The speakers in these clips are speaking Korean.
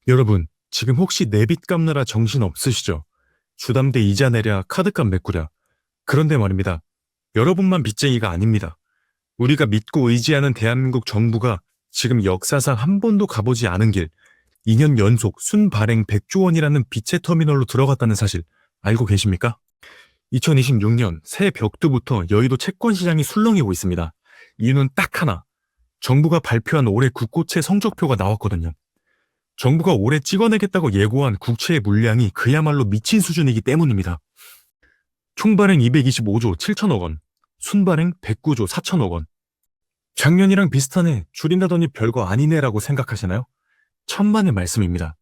여러분, 지금 혹시 내빚 갚느라 정신 없으시죠? 주담대 이자 내랴, 카드값 메꾸랴. 그런데 말입니다. 여러분만 빚쟁이가 아닙니다. 우리가 믿고 의지하는 대한민국 정부가 지금 역사상 한 번도 가보지 않은 길, 2년 연속 순발행 100조 원이라는 빚의 터미널로 들어갔다는 사실 알고 계십니까? 2026년 새 벽두부터 여의도 채권 시장이 술렁이고 있습니다. 이유는 딱 하나. 정부가 발표한 올해 국고채 성적표가 나왔거든요. 정부가 올해 찍어내겠다고 예고한 국채의 물량이 그야말로 미친 수준이기 때문입니다. 총발행 225조 7천억 원, 순발행 109조 4천억 원. 작년이랑 비슷하네, 줄인다더니 별거 아니네라고 생각하시나요? 천만의 말씀입니다.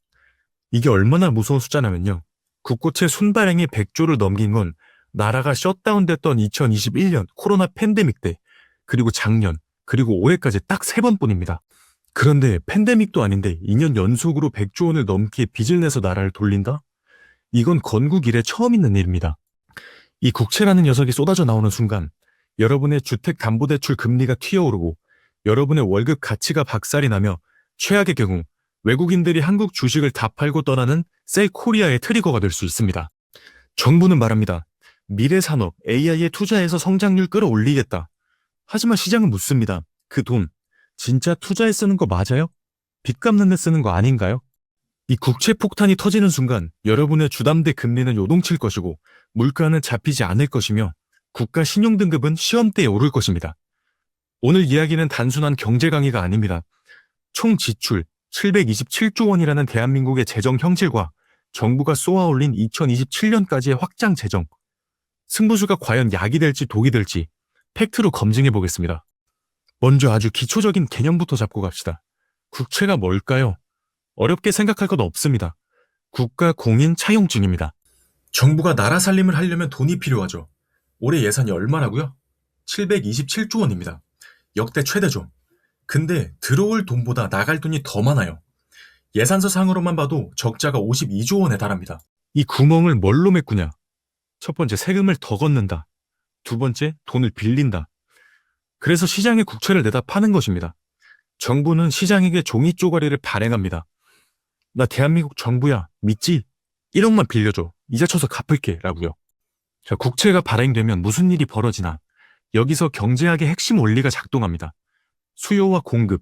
이게 얼마나 무서운 숫자냐면요. 국고채 순발행이 100조를 넘긴 건 나라가 셧다운됐던 2021년 코로나 팬데믹 때, 그리고 작년, 그리고 올해까지 딱 3번뿐입니다. 그런데 팬데믹도 아닌데 2년 연속으로 100조 원을 넘게 빚을 내서 나라를 돌린다? 이건 건국 이래 처음 있는 일입니다. 이 국채라는 녀석이 쏟아져 나오는 순간 여러분의 주택담보대출 금리가 튀어오르고 여러분의 월급 가치가 박살이 나며 최악의 경우 외국인들이 한국 주식을 다 팔고 떠나는 셀 코리아의 트리거가 될 수 있습니다. 정부는 말합니다. 미래 산업, AI에 투자해서 성장률 끌어올리겠다. 하지만 시장은 묻습니다. 그 돈 진짜 투자에 쓰는 거 맞아요? 빚 갚는 데 쓰는 거 아닌가요? 이 국채 폭탄이 터지는 순간 여러분의 주담대 금리는 요동칠 것이고 물가는 잡히지 않을 것이며 국가 신용등급은 시험대에 오를 것입니다. 오늘 이야기는 단순한 경제 강의가 아닙니다. 총 지출 727조 원이라는 대한민국의 재정 형질과 정부가 쏘아올린 2027년까지의 확장 재정. 승부수가 과연 약이 될지 독이 될지 팩트로 검증해 보겠습니다. 먼저 아주 기초적인 개념부터 잡고 갑시다. 국채가 뭘까요? 어렵게 생각할 것 없습니다. 국가 공인 차용증입니다. 정부가 나라 살림을 하려면 돈이 필요하죠. 올해 예산이 얼마라고요? 727조 원입니다. 역대 최대죠. 근데 들어올 돈보다 나갈 돈이 더 많아요. 예산서 상으로만 봐도 적자가 52조 원에 달합니다. 이 구멍을 뭘로 메꾸냐? 첫 번째, 세금을 더 걷는다. 두 번째, 돈을 빌린다. 그래서 시장에 국채를 내다 파는 것입니다. 정부는 시장에게 종이 쪼가리를 발행합니다. 나 대한민국 정부야, 믿지? 1억만 빌려줘. 이자 쳐서 갚을게. 라고요. 자, 국채가 발행되면 무슨 일이 벌어지나? 여기서 경제학의 핵심 원리가 작동합니다. 수요와 공급.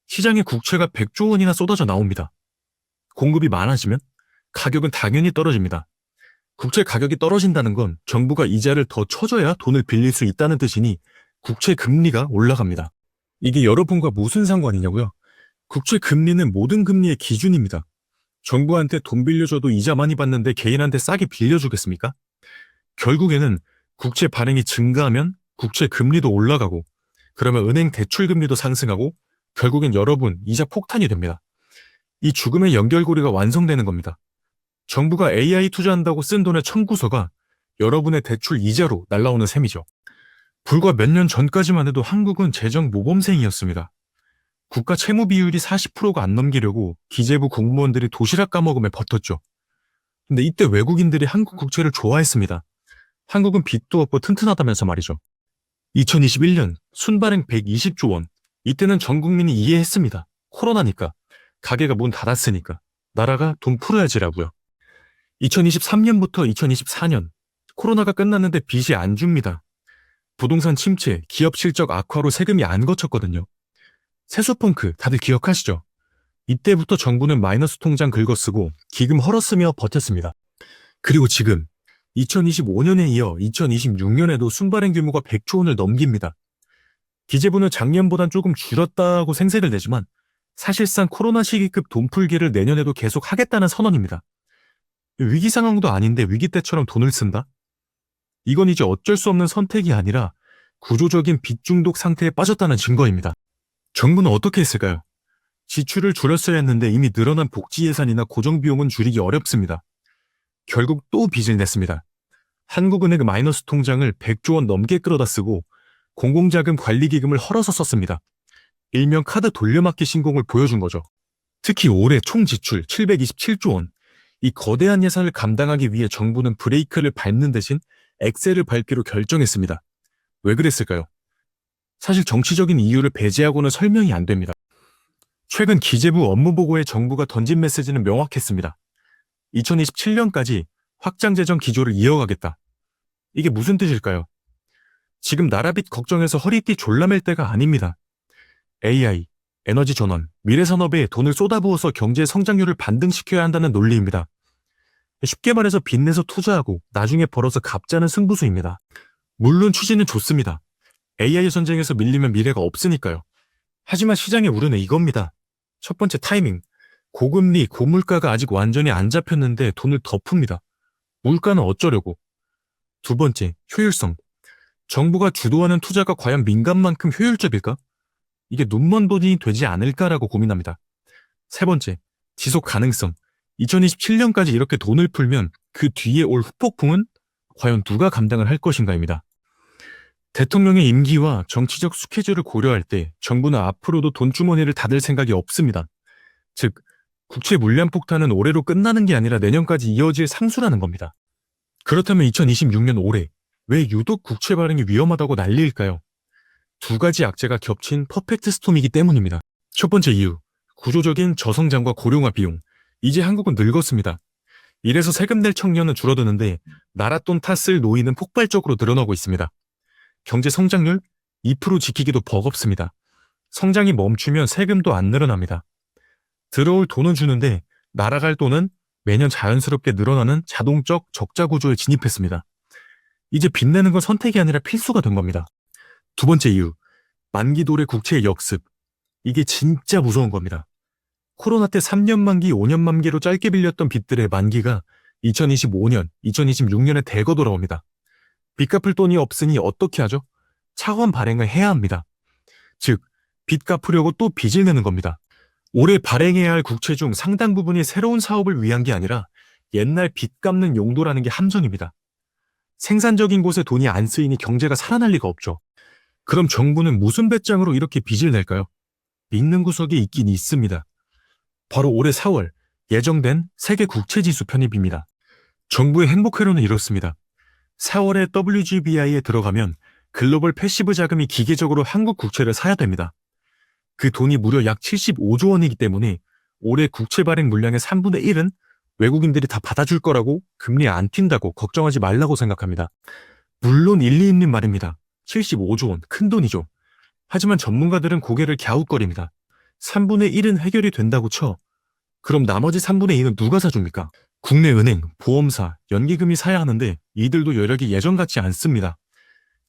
시장에 국채가 100조 원이나 쏟아져 나옵니다. 공급이 많아지면 가격은 당연히 떨어집니다. 국채 가격이 떨어진다는 건 정부가 이자를 더 쳐줘야 돈을 빌릴 수 있다는 뜻이니 국채 금리가 올라갑니다. 이게 여러분과 무슨 상관이냐고요? 국채 금리는 모든 금리의 기준입니다. 정부한테 돈 빌려줘도 이자 많이 받는데 개인한테 싸게 빌려주겠습니까? 결국에는 국채 발행이 증가하면 국채 금리도 올라가고 그러면 은행 대출 금리도 상승하고 결국엔 여러분 이자 폭탄이 됩니다. 이 죽음의 연결고리가 완성되는 겁니다. 정부가 AI 투자한다고 쓴 돈의 청구서가 여러분의 대출 이자로 날라오는 셈이죠. 불과 몇 년 전까지만 해도 한국은 재정 모범생이었습니다. 국가 채무 비율이 40%가 안 넘기려고 기재부 공무원들이 도시락 까먹으며 버텼죠. 근데 이때 외국인들이 한국 국채를 좋아했습니다. 한국은 빚도 없고 튼튼하다면서 말이죠. 2021년 순발행 120조 원. 이때는 전 국민이 이해했습니다. 코로나니까. 가게가 문 닫았으니까. 나라가 돈 풀어야지라고요. 2023년부터 2024년. 코로나가 끝났는데 빚이 안 줍니다. 부동산 침체, 기업 실적 악화로 세금이 안 거쳤거든요. 세수펑크 다들 기억하시죠? 이때부터 정부는 마이너스 통장 긁어쓰고 기금 헐어쓰며 버텼습니다. 그리고 지금 2025년에 이어 2026년에도 순발행 규모가 100조 원을 넘깁니다. 기재부는 작년보단 조금 줄었다고 생색을 내지만 사실상 코로나 시기급 돈풀기를 내년에도 계속 하겠다는 선언입니다. 위기 상황도 아닌데 위기 때처럼 돈을 쓴다? 이건 이제 어쩔 수 없는 선택이 아니라 구조적인 빚 중독 상태에 빠졌다는 증거입니다. 정부는 어떻게 했을까요? 지출을 줄였어야 했는데 이미 늘어난 복지 예산이나 고정비용은 줄이기 어렵습니다. 결국 또 빚을 냈습니다. 한국은행 마이너스 통장을 100조 원 넘게 끌어다 쓰고 공공자금 관리기금을 헐어서 썼습니다. 일명 카드 돌려막기 신공을 보여준 거죠. 특히 올해 총 지출 727조 원. 이 거대한 예산을 감당하기 위해 정부는 브레이크를 밟는 대신 엑셀을 밟기로 결정했습니다. 왜 그랬을까요? 사실 정치적인 이유를 배제하고는 설명이 안 됩니다. 최근 기재부 업무보고에 정부가 던진 메시지는 명확했습니다. 2027년까지 확장 재정 기조를 이어가겠다. 이게 무슨 뜻일까요? 지금 나라빚 걱정해서 허리띠 졸라맬 때가 아닙니다. AI, 에너지 전환, 미래 산업에 돈을 쏟아부어서 경제 성장률을 반등시켜야 한다는 논리입니다. 쉽게 말해서 빚내서 투자하고 나중에 벌어서 갚자는 승부수입니다. 물론 취지는 좋습니다. AI 전쟁에서 밀리면 미래가 없으니까요. 하지만 시장의 우려는 이겁니다. 첫 번째 타이밍. 고금리, 고물가가 아직 완전히 안 잡혔는데 돈을 더 풉니다. 물가는 어쩌려고. 두 번째, 효율성. 정부가 주도하는 투자가 과연 민간만큼 효율적일까? 이게 눈먼 돈이 되지 않을까라고 고민합니다. 세 번째, 지속 가능성. 2027년까지 이렇게 돈을 풀면 그 뒤에 올 후폭풍은 과연 누가 감당을 할 것인가입니다. 대통령의 임기와 정치적 스케줄을 고려할 때 정부는 앞으로도 돈주머니를 닫을 생각이 없습니다. 즉, 국채 물량 폭탄은 올해로 끝나는 게 아니라 내년까지 이어질 상수라는 겁니다. 그렇다면 2026년 올해 왜 유독 국채 발행이 위험하다고 난리일까요? 두 가지 악재가 겹친 퍼펙트 스톰이기 때문입니다. 첫 번째 이유, 구조적인 저성장과 고령화 비용. 이제 한국은 늙었습니다. 이래서 세금 낼 청년은 줄어드는데 나라 돈 탓을 노인은 폭발적으로 늘어나고 있습니다. 경제 성장률 2% 지키기도 버겁습니다. 성장이 멈추면 세금도 안 늘어납니다. 들어올 돈은 주는데 날아갈 돈은 매년 자연스럽게 늘어나는 자동적 적자 구조에 진입했습니다. 이제 빚내는 건 선택이 아니라 필수가 된 겁니다. 두 번째 이유, 만기 도래 국채의 역습. 이게 진짜 무서운 겁니다. 코로나 때 3년 만기, 5년 만기로 짧게 빌렸던 빚들의 만기가 2025년, 2026년에 대거 돌아옵니다. 빚 갚을 돈이 없으니 어떻게 하죠? 차원 발행을 해야 합니다. 즉, 빚 갚으려고 또 빚을 내는 겁니다. 올해 발행해야 할 국채 중 상당 부분이 새로운 사업을 위한 게 아니라 옛날 빚 갚는 용도라는 게 함정입니다. 생산적인 곳에 돈이 안 쓰이니 경제가 살아날 리가 없죠. 그럼 정부는 무슨 배짱으로 이렇게 빚을 낼까요? 믿는 구석이 있긴 있습니다. 바로 올해 4월 예정된 세계 국채지수 편입입니다. 정부의 행복회로는 이렇습니다. 4월에 WGBI에 들어가면 글로벌 패시브 자금이 기계적으로 한국 국채를 사야 됩니다. 그 돈이 무려 약 75조 원이기 때문에 올해 국채 발행 물량의 3분의 1은 외국인들이 다 받아줄 거라고 금리 안 튄다고 걱정하지 말라고 생각합니다. 물론 일리 있는 말입니다. 75조 원, 큰 돈이죠. 하지만 전문가들은 고개를 갸웃거립니다. 3분의 1은 해결이 된다고 쳐. 그럼 나머지 3분의 2는 누가 사줍니까? 국내 은행, 보험사, 연기금이 사야 하는데 이들도 여력이 예전 같지 않습니다.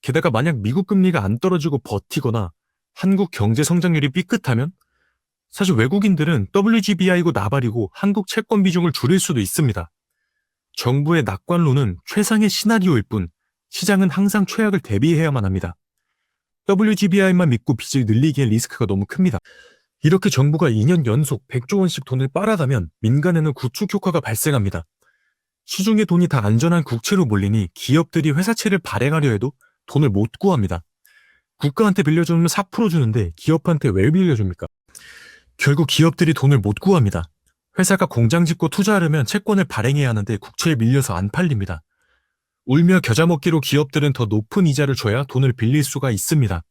게다가 만약 미국 금리가 안 떨어지고 버티거나 한국 경제 성장률이 삐끗하면 사실 외국인들은 WGBI고 나발이고 한국 채권 비중을 줄일 수도 있습니다. 정부의 낙관론은 최상의 시나리오일 뿐 시장은 항상 최악을 대비해야만 합니다. WGBI만 믿고 빚을 늘리기엔 리스크가 너무 큽니다. 이렇게 정부가 2년 연속 100조 원씩 돈을 빨아가면 민간에는 구축 효과가 발생합니다. 시중에 돈이 다 안전한 국채로 몰리니 기업들이 회사채를 발행하려 해도 돈을 못 구합니다. 국가한테 빌려주면 4% 주는데 기업한테 왜 빌려줍니까? 결국 기업들이 돈을 못 구합니다. 회사가 공장 짓고 투자하려면 채권을 발행해야 하는데 국채에 밀려서 안 팔립니다. 울며 겨자 먹기로 기업들은 더 높은 이자를 줘야 돈을 빌릴 수가 있습니다.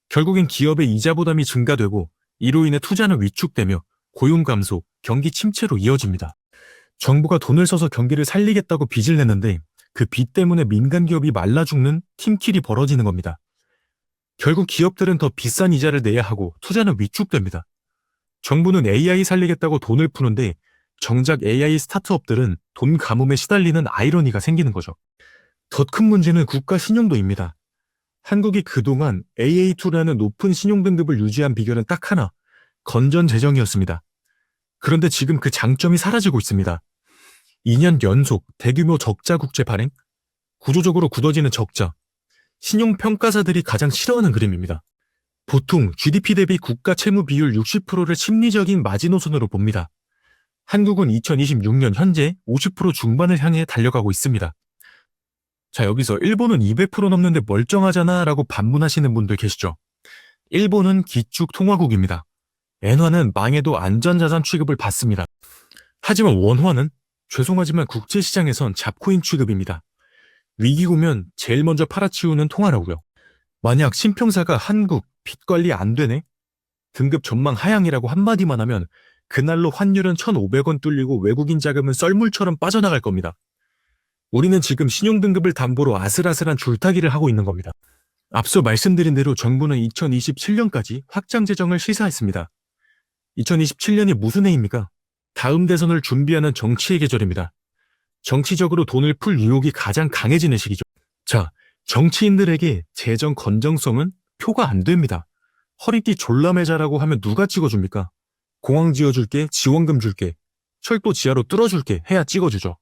결국엔 기업의 이자 부담이 증가되고 이로 인해 투자는 위축되며 고용 감소, 경기 침체로 이어집니다. 정부가 돈을 써서 경기를 살리겠다고 빚을 내는데 그 빚 때문에 민간 기업이 말라 죽는 팀킬이 벌어지는 겁니다. 결국 기업들은 더 비싼 이자를 내야 하고 투자는 위축됩니다. 정부는 AI 살리겠다고 돈을 푸는데 정작 AI 스타트업들은 돈 가뭄에 시달리는 아이러니가 생기는 거죠. 더 큰 문제는 국가 신용도입니다. 한국이 그동안 AA2라는 높은 신용 등급을 유지한 비결은 딱 하나, 건전 재정이었습니다. 그런데 지금 그 장점이 사라지고 있습니다. 2년 연속 대규모 적자 국채 발행, 구조적으로 굳어지는 적자, 신용평가사들이 가장 싫어하는 그림입니다. 보통 GDP 대비 국가 채무 비율 60%를 심리적인 마지노선으로 봅니다. 한국은 2026년 현재 50% 중반을 향해 달려가고 있습니다. 자, 여기서 일본은 200% 넘는데 멀쩡하잖아 라고 반문하시는 분들 계시죠? 일본은 기축 통화국입니다. 엔화는 망해도 안전자산 취급을 받습니다. 하지만 원화는 죄송하지만 국제시장에선 잡코인 취급입니다. 위기가 오면 제일 먼저 팔아치우는 통화라고요. 만약 신평사가 한국 빚 관리 안 되네? 등급 전망 하향이라고 한마디만 하면 그날로 환율은 1,500원 뚫리고 외국인 자금은 썰물처럼 빠져나갈 겁니다. 우리는 지금 신용등급을 담보로 아슬아슬한 줄타기를 하고 있는 겁니다. 앞서 말씀드린 대로 정부는 2027년까지 확장 재정을 시사했습니다. 2027년이 무슨 해입니까? 다음 대선을 준비하는 정치의 계절입니다. 정치적으로 돈을 풀 유혹이 가장 강해지는 시기죠. 자, 정치인들에게 재정 건전성은 표가 안 됩니다. 허리띠 졸라 매자라고 하면 누가 찍어줍니까? 공항 지어줄게, 지원금 줄게, 철도 지하로 뚫어줄게 해야 찍어주죠.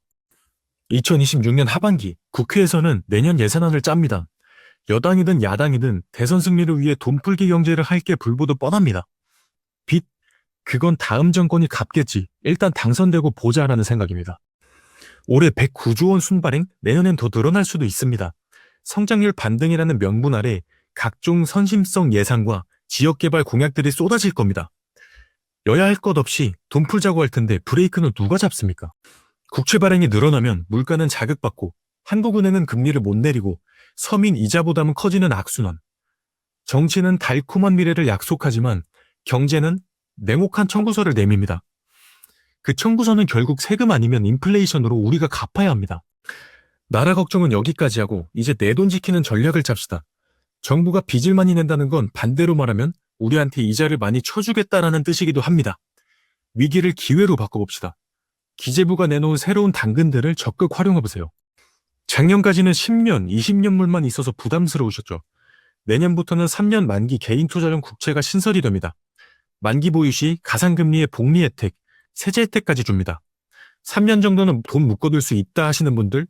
2026년 하반기 국회에서는 내년 예산안을 짭니다. 여당이든 야당이든 대선 승리를 위해 돈풀기 경제를 할 게 불보듯 뻔합니다. 빚, 그건 다음 정권이 갚겠지. 일단 당선되고 보자라는 생각입니다. 올해 109조 원 순발행, 내년엔 더 늘어날 수도 있습니다. 성장률 반등이라는 명분 아래 각종 선심성 예산과 지역개발 공약들이 쏟아질 겁니다. 여야 할 것 없이 돈 풀자고 할 텐데 브레이크는 누가 잡습니까? 국채 발행이 늘어나면 물가는 자극받고 한국은행은 금리를 못 내리고 서민 이자 부담은 커지는 악순환. 정치는 달콤한 미래를 약속하지만 경제는 냉혹한 청구서를 내밉니다. 그 청구서는 결국 세금 아니면 인플레이션으로 우리가 갚아야 합니다. 나라 걱정은 여기까지 하고 이제 내 돈 지키는 전략을 짭시다. 정부가 빚을 많이 낸다는 건 반대로 말하면 우리한테 이자를 많이 쳐주겠다라는 뜻이기도 합니다. 위기를 기회로 바꿔봅시다. 기재부가 내놓은 새로운 당근들을 적극 활용해보세요. 작년까지는 10년, 20년물만 있어서 부담스러우셨죠. 내년부터는 3년 만기 개인투자용 국채가 신설이 됩니다. 만기 보유 시 가상금리의 복리 혜택, 세제 혜택까지 줍니다. 3년 정도는 돈 묶어둘 수 있다 하시는 분들,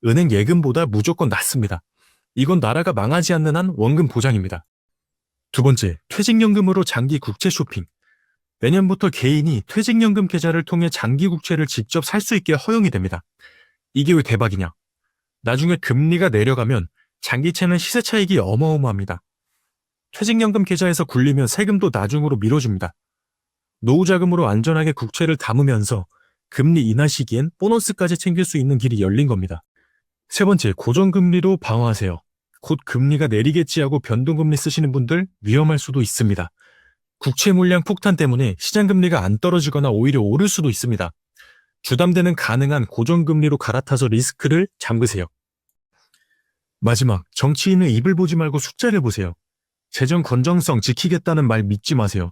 은행 예금보다 무조건 낫습니다. 이건 나라가 망하지 않는 한 원금 보장입니다. 두 번째, 퇴직연금으로 장기 국채 쇼핑. 내년부터 개인이 퇴직연금 계좌를 통해 장기 국채를 직접 살 수 있게 허용이 됩니다. 이게 왜 대박이냐? 나중에 금리가 내려가면 장기채는 시세 차익이 어마어마합니다. 퇴직연금 계좌에서 굴리면 세금도 나중으로 밀어줍니다. 노후자금으로 안전하게 국채를 담으면서 금리 인하 시기엔 보너스까지 챙길 수 있는 길이 열린 겁니다. 세 번째, 고정금리로 방어하세요. 곧 금리가 내리겠지 하고 변동금리 쓰시는 분들 위험할 수도 있습니다. 국채 물량 폭탄 때문에 시장금리가 안 떨어지거나 오히려 오를 수도 있습니다. 주담대는 가능한 고정금리로 갈아타서 리스크를 잠그세요. 마지막, 정치인의 입을 보지 말고 숫자를 보세요. 재정 건전성 지키겠다는 말 믿지 마세요.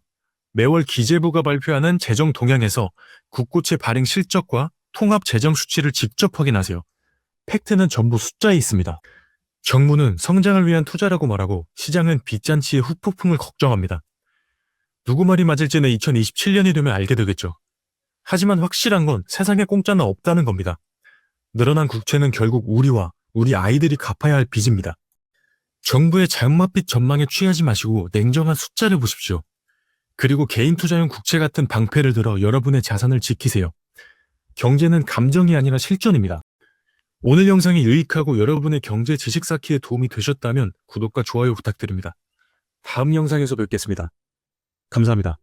매월 기재부가 발표하는 재정 동향에서 국고채 발행 실적과 통합 재정 수치를 직접 확인하세요. 팩트는 전부 숫자에 있습니다. 정부는 성장을 위한 투자라고 말하고 시장은 빚잔치의 후폭풍을 걱정합니다. 누구 말이 맞을지는 2027년이 되면 알게 되겠죠. 하지만 확실한 건 세상에 공짜는 없다는 겁니다. 늘어난 국채는 결국 우리와 우리 아이들이 갚아야 할 빚입니다. 정부의 장맛빛 전망에 취하지 마시고 냉정한 숫자를 보십시오. 그리고 개인 투자용 국채 같은 방패를 들어 여러분의 자산을 지키세요. 경제는 감정이 아니라 실전입니다. 오늘 영상이 유익하고 여러분의 경제 지식 쌓기에 도움이 되셨다면 구독과 좋아요 부탁드립니다. 다음 영상에서 뵙겠습니다. 감사합니다.